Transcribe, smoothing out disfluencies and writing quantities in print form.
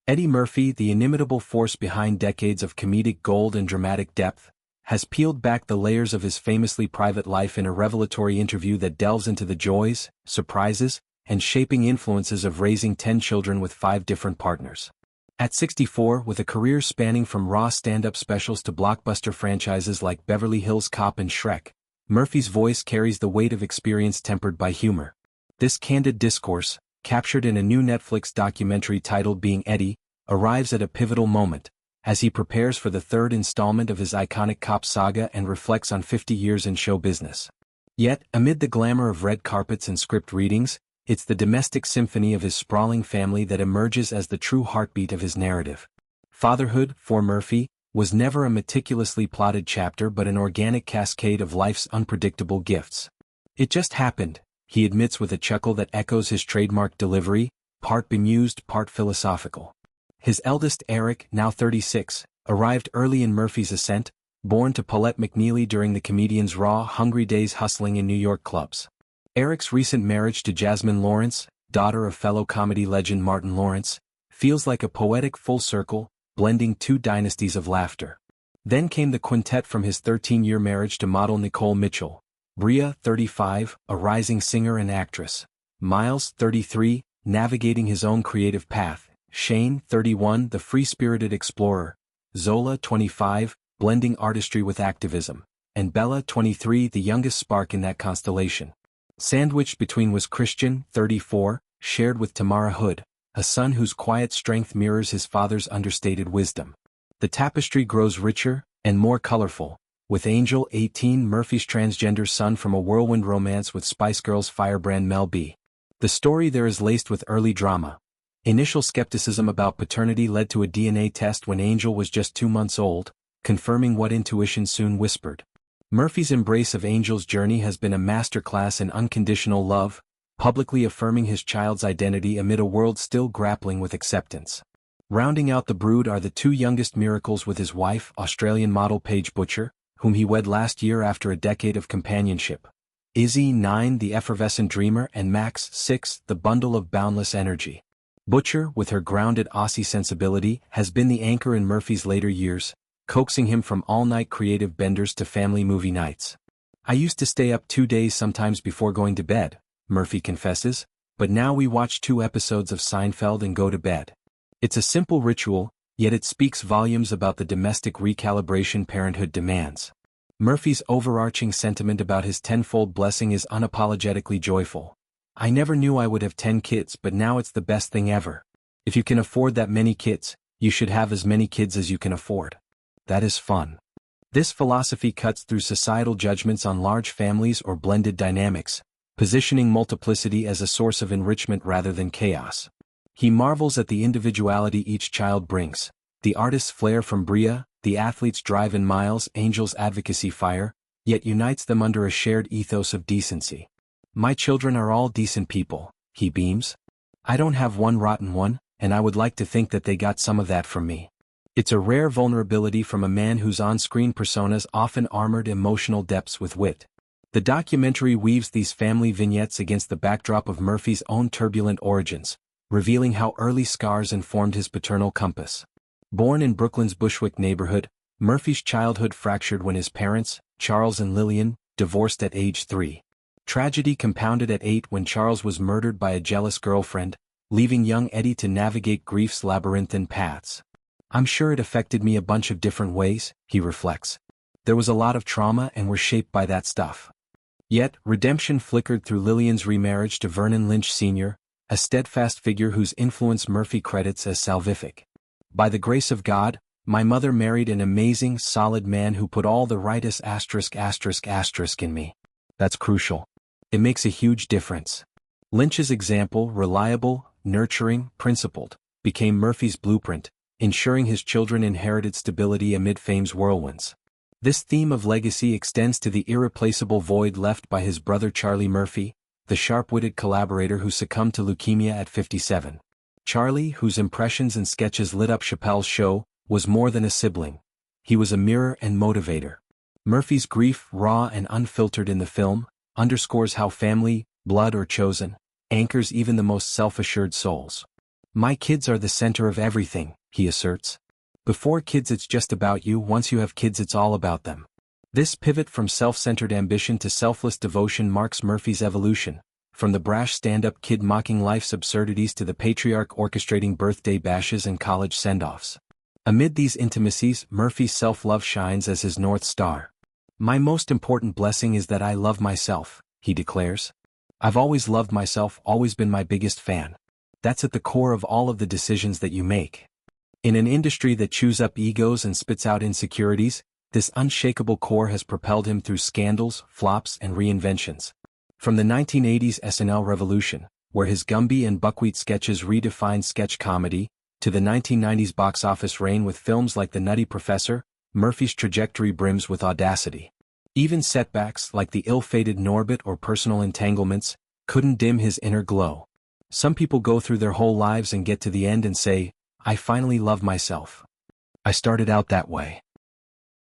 Eddie Murphy, the inimitable force behind decades of comedic gold and dramatic depth, has peeled back the layers of his famously private life in a revelatory interview that delves into the joys, surprises, and shaping influences of raising 10 children with 5 different partners. At 64, with a career spanning from raw stand-up specials to blockbuster franchises like Beverly Hills Cop and Shrek, Murphy's voice carries the weight of experience tempered by humor. This candid discourse, captured in a new Netflix documentary titled Being Eddie, arrives at a pivotal moment, as he prepares for the 3rd installment of his iconic cop saga and reflects on 50 years in show business. Yet, amid the glamour of red carpets and script readings, it's the domestic symphony of his sprawling family that emerges as the true heartbeat of his narrative. Fatherhood, for Murphy, was never a meticulously plotted chapter but an organic cascade of life's unpredictable gifts. It just happened, he admits with a chuckle that echoes his trademark delivery, part bemused, part philosophical. His eldest Eric, now 36, arrived early in Murphy's ascent, born to Paulette McNeely during the comedian's raw, hungry days hustling in New York clubs. Eric's recent marriage to Jasmine Lawrence, daughter of fellow comedy legend Martin Lawrence, feels like a poetic full circle, blending 2 dynasties of laughter. Then came the quintet from his 13-year marriage to model Nicole Mitchell, Bria, 35, a rising singer and actress, Miles, 33, navigating his own creative path, Shane, 31, the free-spirited explorer, Zola, 25, blending artistry with activism, and Bella, 23, the youngest spark in that constellation. Sandwiched between was Christian, 34, shared with Tamara Hood, a son whose quiet strength mirrors his father's understated wisdom. The tapestry grows richer and more colorful, with Angel, 18, Murphy's transgender son from a whirlwind romance with Spice Girls firebrand Mel B. The story there is laced with early drama. Initial skepticism about paternity led to a DNA test when Angel was just 2 months old, confirming what intuition soon whispered. Murphy's embrace of Angel's journey has been a masterclass in unconditional love, publicly affirming his child's identity amid a world still grappling with acceptance. Rounding out the brood are the 2 youngest miracles with his wife, Australian model Paige Butcher, whom he wed last year after a decade of companionship. Izzy, 9, the effervescent dreamer, and Max, 6, the bundle of boundless energy. Butcher, with her grounded Aussie sensibility, has been the anchor in Murphy's later years, coaxing him from all-night creative benders to family movie nights. I used to stay up 2 days sometimes before going to bed, Murphy confesses, but now we watch 2 episodes of Seinfeld and go to bed. It's a simple ritual, yet it speaks volumes about the domestic recalibration parenthood demands. Murphy's overarching sentiment about his tenfold blessing is unapologetically joyful. I never knew I would have 10 kids, but now it's the best thing ever. If you can afford that many kids, you should have as many kids as you can afford. That is fun. This philosophy cuts through societal judgments on large families or blended dynamics, positioning multiplicity as a source of enrichment rather than chaos. He marvels at the individuality each child brings, the artist's flair from Bria, the athlete's drive in Miles, Angel's advocacy fire, yet unites them under a shared ethos of decency. My children are all decent people, he beams. I don't have one rotten one, and I would like to think that they got some of that from me. It's a rare vulnerability from a man whose on-screen personas often armored emotional depths with wit. The documentary weaves these family vignettes against the backdrop of Murphy's own turbulent origins, revealing how early scars informed his paternal compass. Born in Brooklyn's Bushwick neighborhood, Murphy's childhood fractured when his parents, Charles and Lillian, divorced at age 3. Tragedy compounded at 8 when Charles was murdered by a jealous girlfriend, leaving young Eddie to navigate grief's labyrinthine paths. I'm sure it affected me a bunch of different ways, he reflects. There was a lot of trauma and we're shaped by that stuff. Yet, redemption flickered through Lillian's remarriage to Vernon Lynch Sr., a steadfast figure whose influence Murphy credits as salvific. By the grace of God, my mother married an amazing, solid man who put all the rightest **** in me. That's crucial. It makes a huge difference. Lynch's example, reliable, nurturing, principled, became Murphy's blueprint, ensuring his children inherited stability amid fame's whirlwinds. This theme of legacy extends to the irreplaceable void left by his brother Charlie Murphy, the sharp-witted collaborator who succumbed to leukemia at 57. Charlie, whose impressions and sketches lit up Chappelle's show, was more than a sibling. He was a mirror and motivator. Murphy's grief, raw and unfiltered in the film, underscores how family, blood or chosen, anchors even the most self-assured souls. My kids are the center of everything, he asserts. Before kids it's just about you, once you have kids it's all about them. This pivot from self-centered ambition to selfless devotion marks Murphy's evolution, from the brash stand-up kid mocking life's absurdities to the patriarch orchestrating birthday bashes and college send-offs. Amid these intimacies, Murphy's self-love shines as his North Star. My most important blessing is that I love myself, he declares. I've always loved myself, always been my biggest fan. That's at the core of all of the decisions that you make. In an industry that chews up egos and spits out insecurities, this unshakable core has propelled him through scandals, flops, and reinventions. From the 1980s SNL revolution, where his Gumby and Buckwheat sketches redefined sketch comedy, to the 1990s box office reign with films like The Nutty Professor, Murphy's trajectory brims with audacity. Even setbacks like the ill-fated Norbit or personal entanglements couldn't dim his inner glow. Some people go through their whole lives and get to the end and say, I finally love myself. I started out that way.